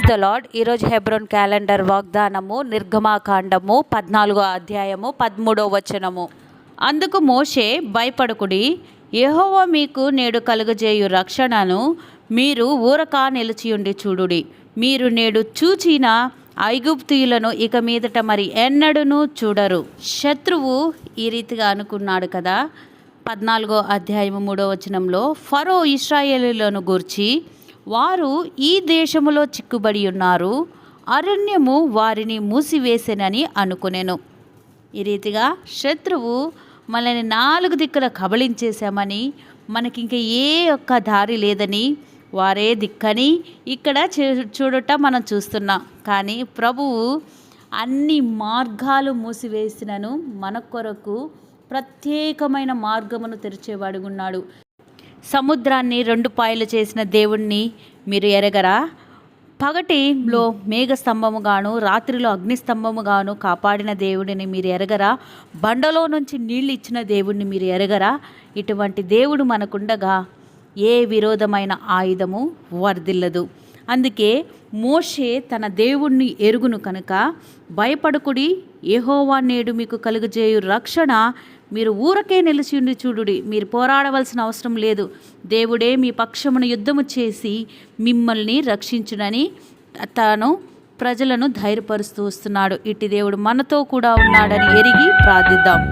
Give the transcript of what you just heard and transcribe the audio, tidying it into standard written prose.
The lord. ఈరోజు Hebron calendar వాగ్దానము నిర్గమాకాండము 14వ అధ్యాయము 13వ వచనము. అందుకు మోషే, భయపడకుడి, యెహోవా మీకు నేడు కలుగజేయు రక్షణను మీరు ఊరక నిలిచియుండి చూడుడి. మీరు నేడు చూచిన ఐగుప్తీయులను ఇక మీదట మరి ఎన్నడూనూ చూడరు. శత్రువు ఈ రీతిగా అనుకున్నాడు కదా. 14వ అధ్యాయము 3వ వచనంలో, ఫరో ఇశ్రాయేలీయులను గూర్చి, వారు ఈ దేశములో చిక్కుబడి ఉన్నారు, అరణ్యము వారిని మూసివేసెనని అనుకునేను. ఈ రీతిగా శత్రువు మనల్ని 4 దిక్కుల కబళించేశామని, మనకింక ఏ ఒక్క దారి లేదని, వారే దిక్కని ఇక్కడ చూడట మనం చూస్తున్నాం. కానీ ప్రభువు అన్ని మార్గాలు మూసివేసినను మన కొరకు ప్రత్యేకమైన మార్గమును తెరిచేవాడుగున్నాడు. సముద్రాన్ని 2 పాయలు చేసిన దేవుణ్ణి మీరు ఎరగరా? పగటిలో మేఘస్తంభముగాను రాత్రిలో అగ్నిస్తంభముగాను కాపాడిన దేవుడిని మీరు ఎరగరా? బండలో నుంచి నీళ్ళు ఇచ్చిన దేవుడిని మీరు ఎరగరా? ఇటువంటి దేవుడు మనకుండగా ఏ విరోధమైన ఆయుధము వర్ధిల్లదు. అందుకే మోషే తన దేవుణ్ణి ఎరుగును కనుక, భయపడకుడి, యెహోవా నేడు మీకు కలుగజేయు రక్షణ మీరు ఊరకే నిలిచియుండి చూడుడి. మీరు పోరాడవలసిన అవసరం లేదు. దేవుడే మీ పక్షమున యుద్ధము చేసి మిమ్మల్ని రక్షించునని తాను ప్రజలను ధైర్యపరుస్తూ వస్తున్నాడు. ఇట్టి దేవుడు మనతో కూడా ఉన్నాడని ఎరిగి ప్రార్థిద్దాం.